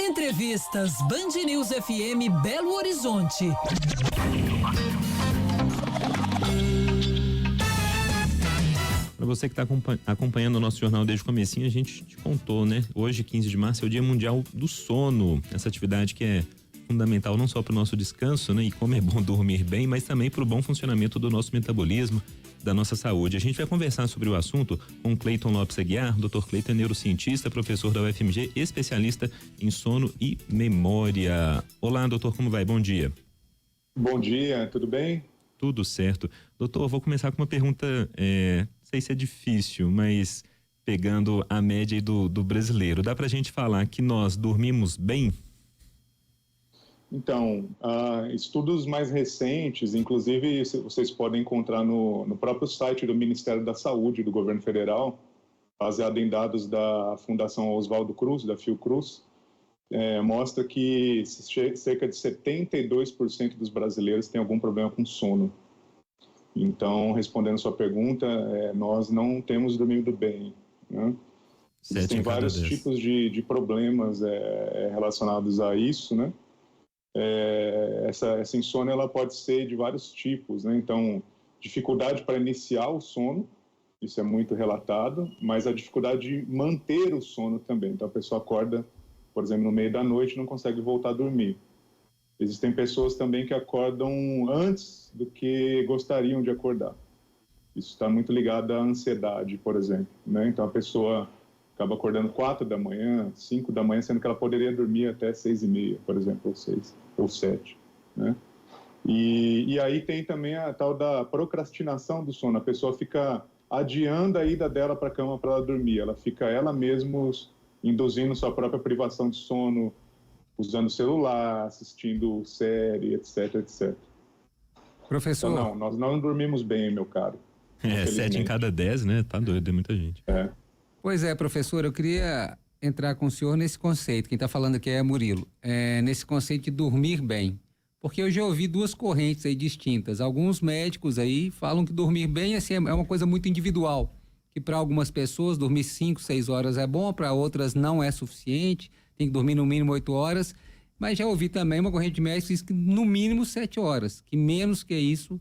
Entrevistas Band News FM Belo Horizonte. Para você que está acompanhando o nosso jornal desde o comecinho, a gente te contou, né? Hoje, 15 de março, é o Dia Mundial do Sono. Essa atividade que é fundamental não só para o nosso descanso, né? E como é bom dormir bem, mas também para o bom funcionamento do nosso metabolismo, da nossa saúde. A gente vai conversar sobre o assunto com o Cleiton Lopes Aguiar. Dr. Cleiton é neurocientista, professor da UFMG, especialista em sono e memória. Olá, doutor, como vai? Bom dia. Bom dia, tudo bem? Tudo certo. Doutor, vou começar com uma pergunta, não sei se é difícil, mas pegando a média do brasileiro, dá pra gente falar que nós dormimos bem? Então, estudos mais recentes, inclusive vocês podem encontrar no próprio site do Ministério da Saúde do Governo Federal, baseado em dados da Fundação Oswaldo Cruz, da Fiocruz, mostra que cerca de 72% dos brasileiros têm algum problema com sono. Então, respondendo a sua pergunta, nós não temos dormido bem, né? Tem vários tipos de problemas relacionados a isso, né? Essa insônia ela pode ser de vários tipos, né? Então, dificuldade para iniciar o sono, isso é muito relatado, mas a dificuldade de manter o sono também. Então, a pessoa acorda, por exemplo, no meio da noite e não consegue voltar a dormir. Existem pessoas também que acordam antes do que gostariam de acordar. Isso está muito ligado à ansiedade, por exemplo, né? Então, a pessoa acaba acordando 4 da manhã, 5 da manhã, sendo que ela poderia dormir até 6:30, por exemplo, ou 6 ou 7, né? E aí tem também a tal da procrastinação do sono. A pessoa fica adiando a ida dela para a cama para ela dormir. Ela fica ela mesma induzindo sua própria privação de sono, usando celular, assistindo série, etc, etc. Professor... Então, nós não dormimos bem, meu caro. 7 em cada 10, né? Tá doido, é muita gente. Pois é, professor, eu queria entrar com o senhor nesse conceito, quem está falando aqui é Murilo, nesse conceito de dormir bem, porque eu já ouvi duas correntes aí distintas. Alguns médicos aí falam que dormir bem assim, é uma coisa muito individual, que para algumas pessoas dormir 5, 6 horas é bom, para outras não é suficiente, tem que dormir no mínimo 8 horas, mas já ouvi também uma corrente de médicos que diz que no mínimo 7 horas, que menos que isso,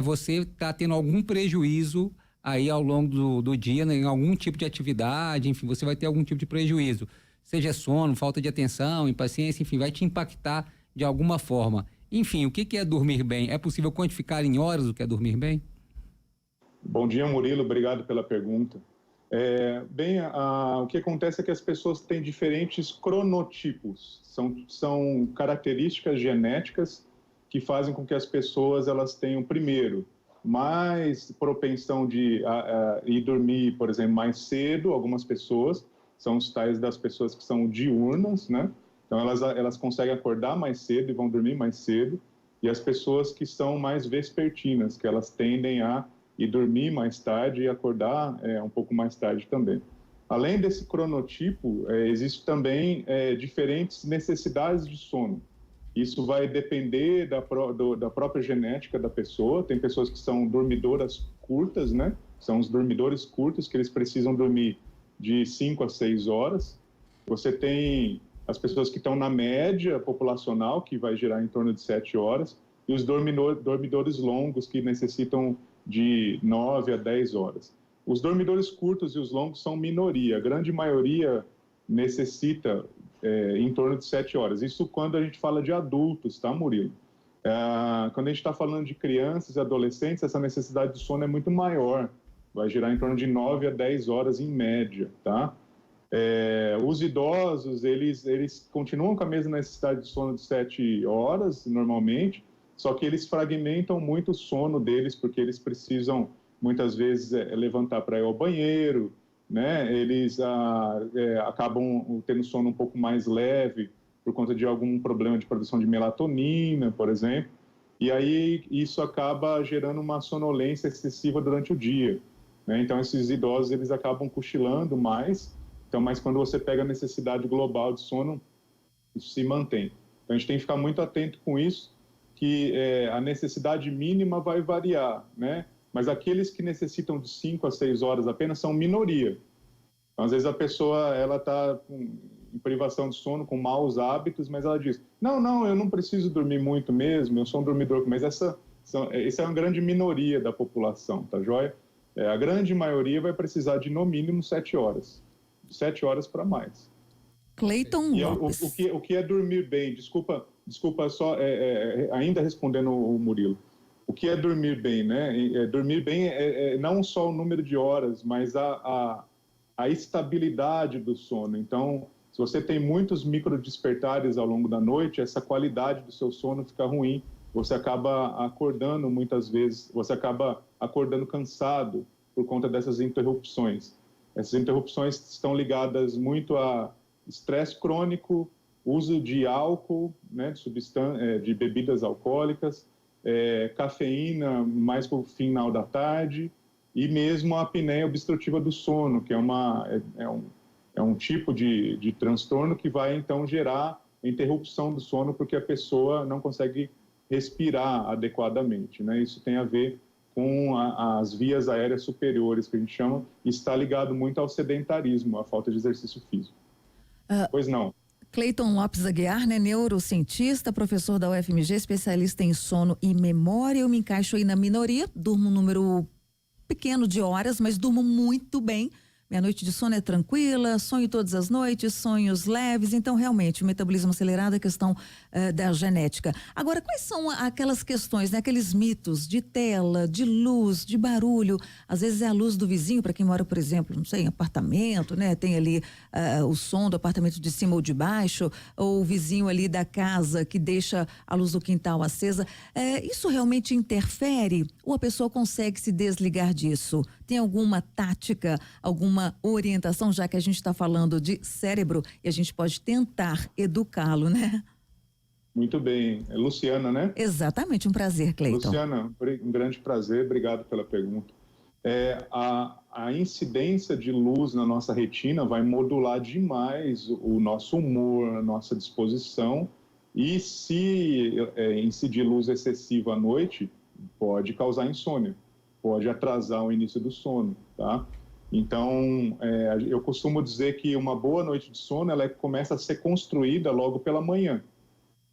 você está tendo algum prejuízo aí ao longo do dia, né, em algum tipo de atividade, enfim, você vai ter algum tipo de prejuízo, seja sono, falta de atenção, impaciência, enfim, vai te impactar de alguma forma. Enfim, o que é dormir bem? É possível quantificar em horas o que é dormir bem? Bom dia, Murilo, obrigado pela pergunta. O que acontece é que as pessoas têm diferentes cronotipos, são características genéticas que fazem com que as pessoas elas tenham, primeiro, mais propensão de ir dormir, por exemplo, mais cedo. Algumas pessoas são os tais das pessoas que são diurnas, né? Então elas conseguem acordar mais cedo e vão dormir mais cedo. E as pessoas que são mais vespertinas, que elas tendem a ir dormir mais tarde e acordar um pouco mais tarde também. Além desse cronotipo, existem também diferentes necessidades de sono. Isso vai depender da própria genética da pessoa. Tem pessoas que são dormidoras curtas, né? São os dormidores curtos, que eles precisam dormir de 5 a 6 horas. Você tem as pessoas que estão na média populacional, que vai girar em torno de 7 horas, e os dormidores longos, que necessitam de 9 a 10 horas. Os dormidores curtos e os longos são minoria. A grande maioria necessita em torno de 7 horas. Isso quando a gente fala de adultos, tá, Murilo? Quando a gente está falando de crianças e adolescentes, essa necessidade de sono é muito maior. Vai girar em torno de 9 a 10 horas em média, tá? Os idosos, eles continuam com a mesma necessidade de sono de 7 horas, normalmente, só que eles fragmentam muito o sono deles, porque eles precisam, muitas vezes, levantar para ir ao banheiro, né? Eles acabam tendo sono um pouco mais leve por conta de algum problema de produção de melatonina, por exemplo, e aí isso acaba gerando uma sonolência excessiva durante o dia, né? Então esses idosos eles acabam cochilando mais, mas quando você pega a necessidade global de sono, isso se mantém. Então a gente tem que ficar muito atento com isso, que a necessidade mínima vai variar, né? Mas aqueles que necessitam de 5 a 6 horas apenas são minoria. Então, às vezes a pessoa ela está em privação de sono, com maus hábitos, mas ela diz, não, eu não preciso dormir muito mesmo, eu sou um dormidor, mas essa é uma grande minoria da população, tá joia? A grande maioria vai precisar de, no mínimo, 7 horas. 7 horas para mais. Cleiton Lopes. O que é dormir bem? Desculpa só, ainda respondendo o Murilo. O que é dormir bem, né? Dormir bem é não só o número de horas, mas a estabilidade do sono. Então, se você tem muitos microdespertares ao longo da noite, essa qualidade do seu sono fica ruim. Você acaba acordando muitas vezes, você acaba acordando cansado por conta dessas interrupções. Essas interrupções estão ligadas muito a estresse crônico, uso de álcool, né, de bebidas alcoólicas, cafeína mais para o final da tarde e mesmo a apneia obstrutiva do sono, que é um tipo de transtorno que vai então gerar interrupção do sono porque a pessoa não consegue respirar adequadamente, né? Isso tem a ver com as vias aéreas superiores, que a gente chama, e está ligado muito ao sedentarismo, à falta de exercício físico. Pois não. Cleiton Lopes Aguiar, né, neurocientista, professor da UFMG, especialista em sono e memória. Eu me encaixo aí na minoria, durmo um número pequeno de horas, mas durmo muito bem. Minha noite de sono é tranquila, sonho todas as noites, sonhos leves, então realmente o metabolismo acelerado é questão da genética. Agora, quais são aquelas questões, né, aqueles mitos de tela, de luz, de barulho? Às vezes é a luz do vizinho, para quem mora, por exemplo, não sei, em apartamento, né? Tem ali o som do apartamento de cima ou de baixo, ou o vizinho ali da casa que deixa a luz do quintal acesa. Isso realmente interfere? Ou a pessoa consegue se desligar disso? Tem alguma tática, alguma orientação, já que a gente está falando de cérebro e a gente pode tentar educá-lo, né? Muito bem. É Luciana, né? Exatamente, um prazer, Cleiton. Luciana, um grande prazer, obrigado pela pergunta. A incidência de luz na nossa retina vai modular demais o nosso humor, a nossa disposição, e se incidir luz excessiva à noite, pode causar insônia, pode atrasar o início do sono, tá? Então, eu costumo dizer que uma boa noite de sono, ela começa a ser construída logo pela manhã.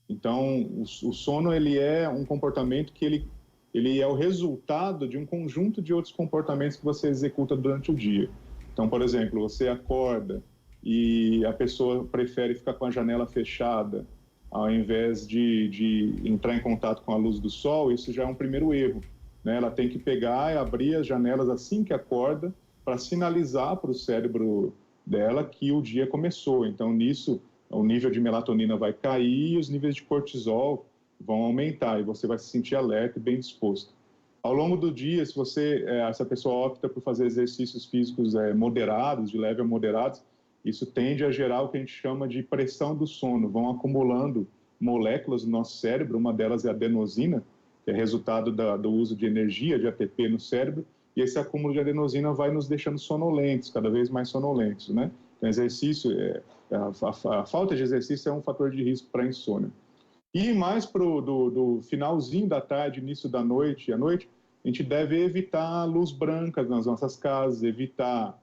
Então, o sono, ele é um comportamento que ele é o resultado de um conjunto de outros comportamentos que você executa durante o dia. Então, por exemplo, você acorda e a pessoa prefere ficar com a janela fechada ao invés de entrar em contato com a luz do sol, isso já é um primeiro erro, né? Ela tem que pegar e abrir as janelas assim que acorda para sinalizar para o cérebro dela que o dia começou. Então, nisso, o nível de melatonina vai cair e os níveis de cortisol vão aumentar e você vai se sentir alerta e bem disposto. Ao longo do dia, se essa pessoa opta por fazer exercícios físicos moderados, de leve a moderados, isso tende a gerar o que a gente chama de pressão do sono. Vão acumulando moléculas no nosso cérebro, uma delas é a adenosina, que é resultado do uso de energia, de ATP no cérebro, e esse acúmulo de adenosina vai nos deixando sonolentos, cada vez mais sonolentos, né? Então, a falta de exercício é um fator de risco para a insônia. E mais do finalzinho da tarde, início da noite, à noite, a gente deve evitar luz branca nas nossas casas, evitar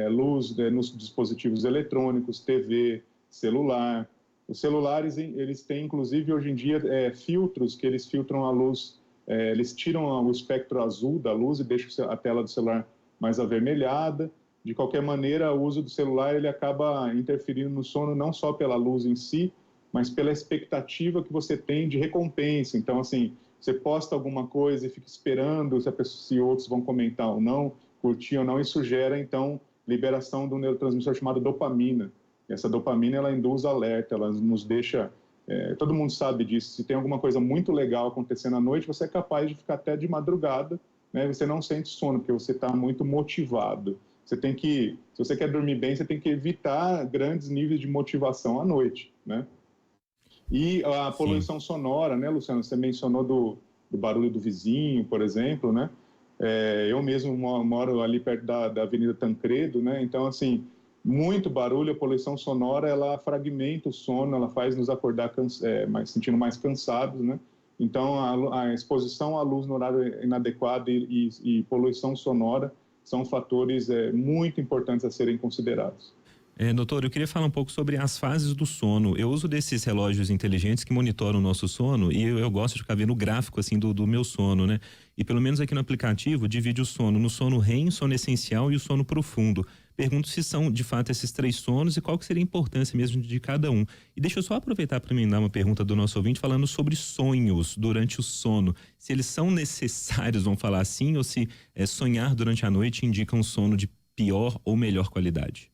luz nos dispositivos eletrônicos, TV, celular. Os celulares, eles têm, inclusive, hoje em dia, filtros que eles filtram a luz, eles tiram o espectro azul da luz e deixam a tela do celular mais avermelhada. De qualquer maneira, o uso do celular, ele acaba interferindo no sono não só pela luz em si, mas pela expectativa que você tem de recompensa. Então, assim, você posta alguma coisa e fica esperando se outros vão comentar ou não, curtir ou não, isso gera, então, liberação do neurotransmissor chamado dopamina. E essa dopamina, ela induz alerta, ela nos deixa... todo mundo sabe disso. Se tem alguma coisa muito legal acontecendo à noite, você é capaz de ficar até de madrugada, né? Você não sente sono, porque você está muito motivado. Se você quer dormir bem, você tem que evitar grandes níveis de motivação à noite, né? E a poluição sonora, né, Luciano? Você mencionou do barulho do vizinho, por exemplo, né? Eu mesmo moro ali perto da Avenida Tancredo, né? Então, assim, muito barulho, a poluição sonora, ela fragmenta o sono, ela faz nos acordar sentindo mais cansados, né? Então, a exposição à luz no horário inadequado e poluição sonora são fatores muito importantes a serem considerados. Doutor, eu queria falar um pouco sobre as fases do sono. Eu uso desses relógios inteligentes que monitoram o nosso sono e eu gosto de ficar vendo o gráfico assim do meu sono, né? E pelo menos aqui no aplicativo divide o sono no sono REM, sono essencial e o sono profundo. Pergunto se são de fato esses 3 sonos e qual que seria a importância mesmo de cada um. E deixa eu só aproveitar para emendar uma pergunta do nosso ouvinte falando sobre sonhos durante o sono. Se eles são necessários, vamos falar assim, ou se sonhar durante a noite indica um sono de pior ou melhor qualidade.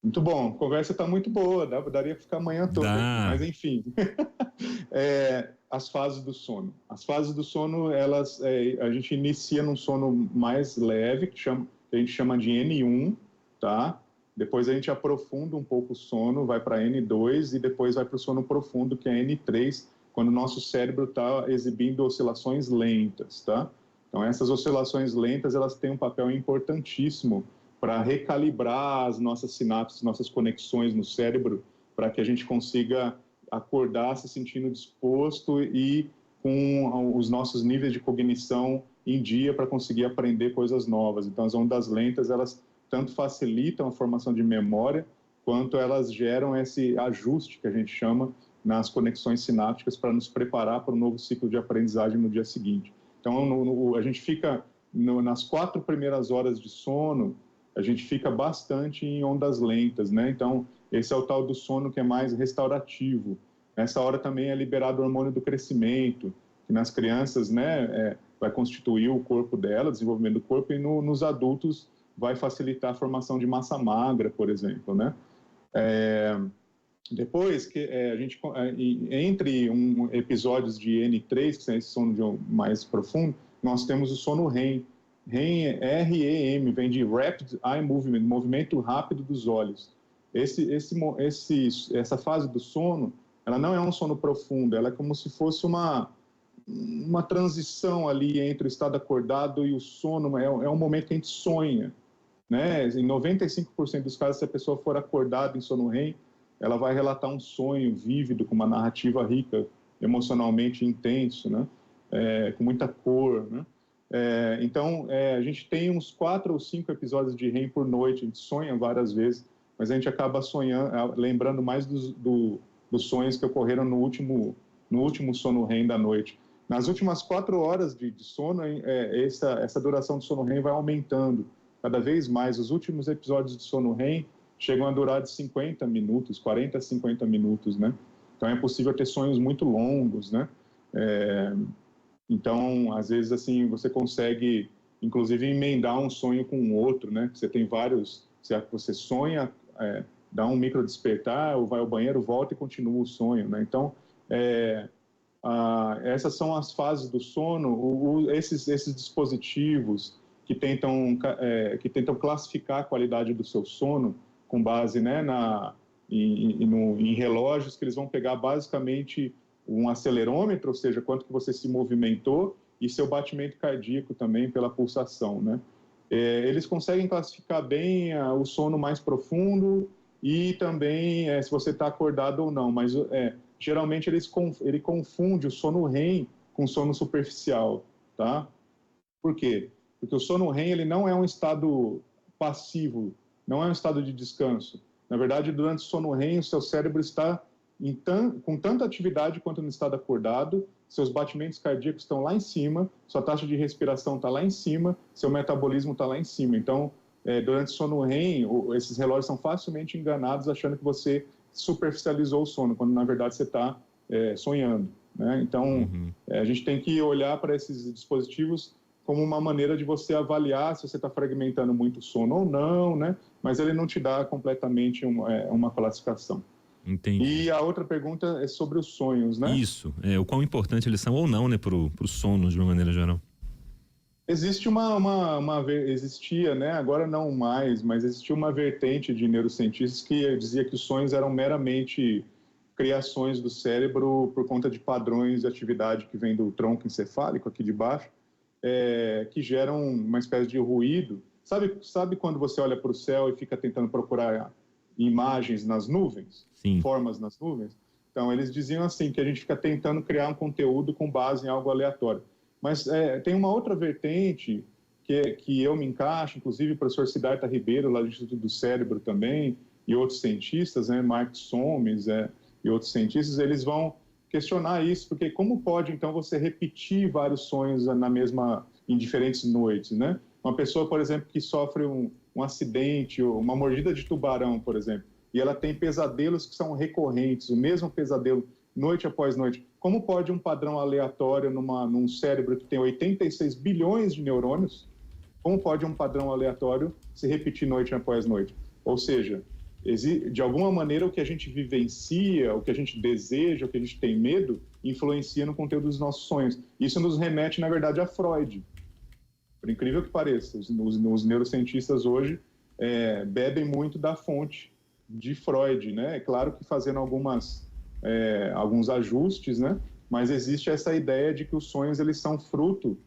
Muito bom, a conversa está muito boa, daria para ficar amanhã toda, mas enfim. As fases do sono. As fases do sono, a gente inicia num sono mais leve, que a gente chama de N1, tá? Depois a gente aprofunda um pouco o sono, vai para N2 e depois vai para o sono profundo, que é N3, quando o nosso cérebro está exibindo oscilações lentas, tá? Então essas oscilações lentas, elas têm um papel importantíssimo para recalibrar as nossas sinapses, nossas conexões no cérebro, para que a gente consiga acordar se sentindo disposto e com os nossos níveis de cognição em dia para conseguir aprender coisas novas. Então, as ondas lentas, elas tanto facilitam a formação de memória, quanto elas geram esse ajuste que a gente chama nas conexões sinápticas para nos preparar para um novo ciclo de aprendizagem no dia seguinte. Então, a gente fica, nas 4 primeiras horas de sono, a gente fica bastante em ondas lentas, né? Então, esse é o tal do sono que é mais restaurativo. Nessa hora também é liberado o hormônio do crescimento, que nas crianças, né, vai constituir o corpo dela, desenvolvimento do corpo, e nos adultos vai facilitar a formação de massa magra, por exemplo, né? Depois que a gente, entre episódios de N3, que é esse sono mais profundo, nós temos o sono REM. REM vem de Rapid Eye Movement, movimento rápido dos olhos. Essa fase do sono, ela não é um sono profundo, ela é como se fosse uma transição ali entre o estado acordado e o sono. É um momento que a gente sonha, né? Em 95% dos casos, se a pessoa for acordada em sono REM, ela vai relatar um sonho vívido, com uma narrativa rica, emocionalmente intenso, né? Com muita cor, né? Então, a gente tem uns 4 ou 5 episódios de REM por noite, a gente sonha várias vezes, mas a gente acaba sonhando, lembrando mais dos sonhos que ocorreram no último sono REM da noite. Nas últimas 4 horas de sono, essa duração do sono REM vai aumentando cada vez mais. Os últimos episódios de sono REM chegam a durar de 50 minutos, 40 a 50 minutos, né? Então, é possível ter sonhos muito longos, né? Então, às vezes, assim, você consegue, inclusive, emendar um sonho com o outro, né? Você tem vários... Você sonha, dá um micro despertar, ou vai ao banheiro, volta e continua o sonho, né? Então, essas são as fases do sono. Esses dispositivos que tentam classificar a qualidade do seu sono com base, né, em relógios que eles vão pegar basicamente um acelerômetro, ou seja, quanto que você se movimentou, e seu batimento cardíaco também pela pulsação, né? Eles conseguem classificar bem o sono mais profundo e também se você está acordado ou não, mas geralmente ele confunde o sono REM com o sono superficial, tá? Por quê? Porque o sono REM, ele não é um estado passivo, não é um estado de descanso. Na verdade, durante o sono REM, o seu cérebro está com tanta atividade quanto no estado acordado, seus batimentos cardíacos estão lá em cima, sua taxa de respiração está lá em cima, seu metabolismo está lá em cima. Então, durante o sono REM, esses relógios são facilmente enganados achando que você superficializou o sono, quando na verdade você está sonhando, né? Então, a gente tem que olhar para esses dispositivos como uma maneira de você avaliar se você está fragmentando muito o sono ou não, né? Mas ele não te dá completamente uma classificação. Entendi. E a outra pergunta é sobre os sonhos, né? Isso, o quão importante eles são ou não, né, pro sono de uma maneira geral. Existe existia, né, agora não mais, mas existia uma vertente de neurocientistas que dizia que os sonhos eram meramente criações do cérebro por conta de padrões de atividade que vem do tronco encefálico aqui de baixo, que geram uma espécie de ruído. Sabe quando você olha para o céu e fica tentando procurar imagens nas nuvens? Sim. Formas nas nuvens? Então, eles diziam assim, que a gente fica tentando criar um conteúdo com base em algo aleatório. Mas tem uma outra vertente, que eu me encaixo, inclusive o professor Siddhartha Ribeiro, lá do Instituto do Cérebro também, e outros cientistas, né, Mark Soames e outros cientistas, eles vão questionar isso, porque como pode, então, você repetir vários sonhos em diferentes noites, né? Uma pessoa, por exemplo, que sofre um acidente, ou uma mordida de tubarão, por exemplo, e ela tem pesadelos que são recorrentes, o mesmo pesadelo, noite após noite. Como pode um padrão aleatório num cérebro que tem 86 bilhões de neurônios, como pode um padrão aleatório se repetir noite após noite? Ou seja, de alguma maneira o que a gente vivencia, o que a gente deseja, o que a gente tem medo, influencia no conteúdo dos nossos sonhos. Isso nos remete, na verdade, a Freud. Por incrível que pareça, os neurocientistas hoje bebem muito da fonte de Freud, né? É claro que fazendo alguns ajustes, né? Mas existe essa ideia de que os sonhos eles são fruto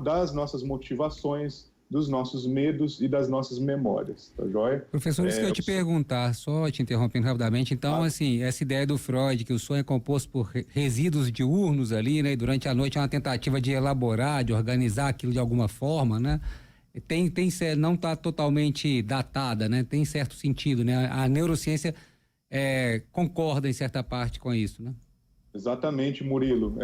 das nossas motivações, dos nossos medos e das nossas memórias, tá joia? Professor, isso que eu ia te perguntar, só te interrompendo rapidamente. Então, assim, essa ideia do Freud, que o sonho é composto por resíduos diurnos ali, né? E durante a noite é uma tentativa de elaborar, de organizar aquilo de alguma forma, né? Não está totalmente datada, né? Tem certo sentido, né? A neurociência concorda em certa parte com isso, né? Exatamente, Murilo.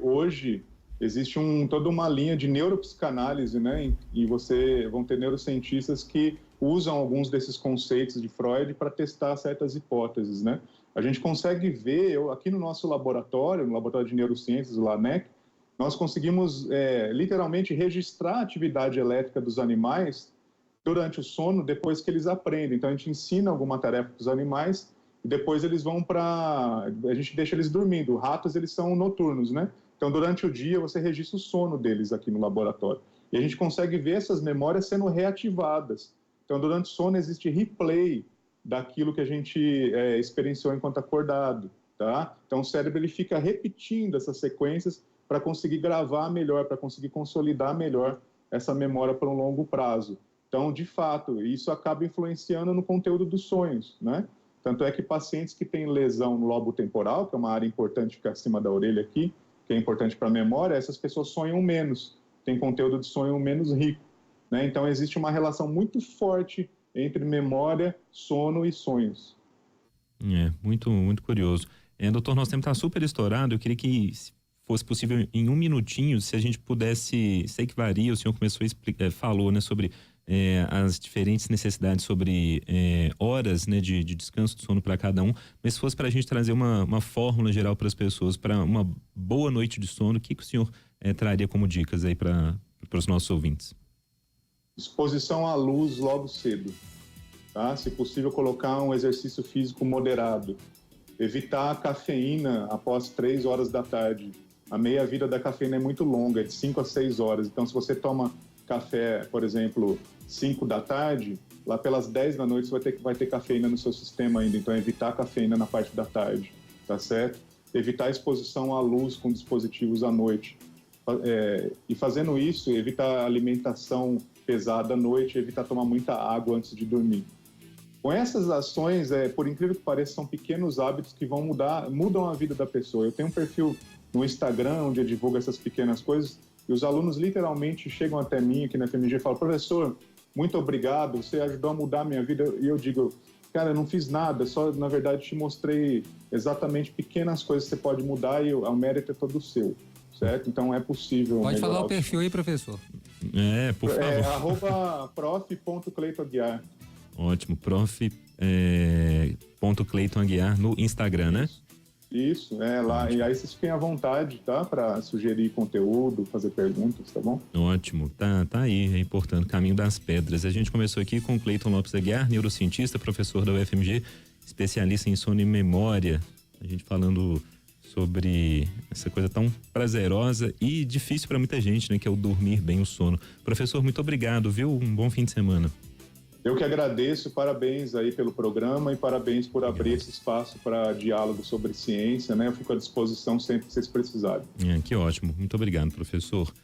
Hoje existe toda uma linha de neuropsicanálise, né? E vão ter neurocientistas que usam alguns desses conceitos de Freud para testar certas hipóteses, né? A gente consegue ver, aqui no nosso laboratório, no Laboratório de Neurociências, o LANEC, nós conseguimos literalmente registrar a atividade elétrica dos animais durante o sono, depois que eles aprendem. Então, a gente ensina alguma tarefa para os animais e depois eles vão a gente deixa eles dormindo. Ratos, eles são noturnos, né? Então, durante o dia, você registra o sono deles aqui no laboratório. E a gente consegue ver essas memórias sendo reativadas. Então, durante o sono, existe replay daquilo que a gente experienciou enquanto acordado, tá? Então, o cérebro ele fica repetindo essas sequências para conseguir gravar melhor, para conseguir consolidar melhor essa memória por um longo prazo. Então, de fato, isso acaba influenciando no conteúdo dos sonhos, né? Tanto é que pacientes que têm lesão no lobo temporal, que é uma área importante que fica acima da orelha aqui, que é importante para a memória, essas pessoas sonham menos, têm conteúdo de sonho menos rico, né? Então, existe uma relação muito forte entre memória, sono e sonhos. Muito, muito curioso. Doutor, nosso tempo está super estourado, eu queria que fosse possível em um minutinho, se a gente pudesse, sei que varia, o senhor começou a explicar, falou, né, sobre as diferentes necessidades, sobre horas, né, de descanso, de sono para cada um, mas se fosse para a gente trazer uma fórmula geral para as pessoas, para uma boa noite de sono, o que o senhor traria como dicas aí para os nossos ouvintes? Exposição à luz logo cedo, tá? Se possível, colocar um exercício físico moderado, evitar a cafeína após 3 horas da tarde. A meia-vida da cafeína é muito longa, é de 5 a 6 horas. Então, se você toma café, por exemplo, 5 da tarde, lá pelas 10 da noite você vai ter cafeína no seu sistema ainda. Então, evitar a cafeína na parte da tarde, tá certo? Evitar a exposição à luz com dispositivos à noite. E fazendo isso, evitar a alimentação pesada à noite, evitar tomar muita água antes de dormir. Com essas ações, por incrível que pareça, são pequenos hábitos que mudam a vida da pessoa. Eu tenho um perfil no Instagram, onde eu divulgo essas pequenas coisas, e os alunos literalmente chegam até mim aqui na FMG e falam: professor, muito obrigado, você ajudou a mudar a minha vida. E eu digo: cara, eu não fiz nada, só na verdade te mostrei exatamente pequenas coisas que você pode mudar e o mérito é todo seu, certo? Então é possível. Pode falar o perfil aí, professor. Por favor. @prof.cleiton_aguiar. Ótimo, Cleiton Aguiar no Instagram, né? Isso, lá. Ótimo. E aí vocês fiquem à vontade, tá? Para sugerir conteúdo, fazer perguntas, tá bom? Ótimo, tá aí, é importante, caminho das pedras. A gente começou aqui com Cleiton Lopes Aguiar, neurocientista, professor da UFMG, especialista em sono e memória. A gente falando sobre essa coisa tão prazerosa e difícil para muita gente, né? Que é o dormir bem, o sono. Professor, muito obrigado, viu? Um bom fim de semana. Eu que agradeço, parabéns aí pelo programa e parabéns por abrir esse espaço para diálogo sobre ciência, né? Eu fico à disposição sempre que vocês precisarem. Que ótimo, muito obrigado, professor.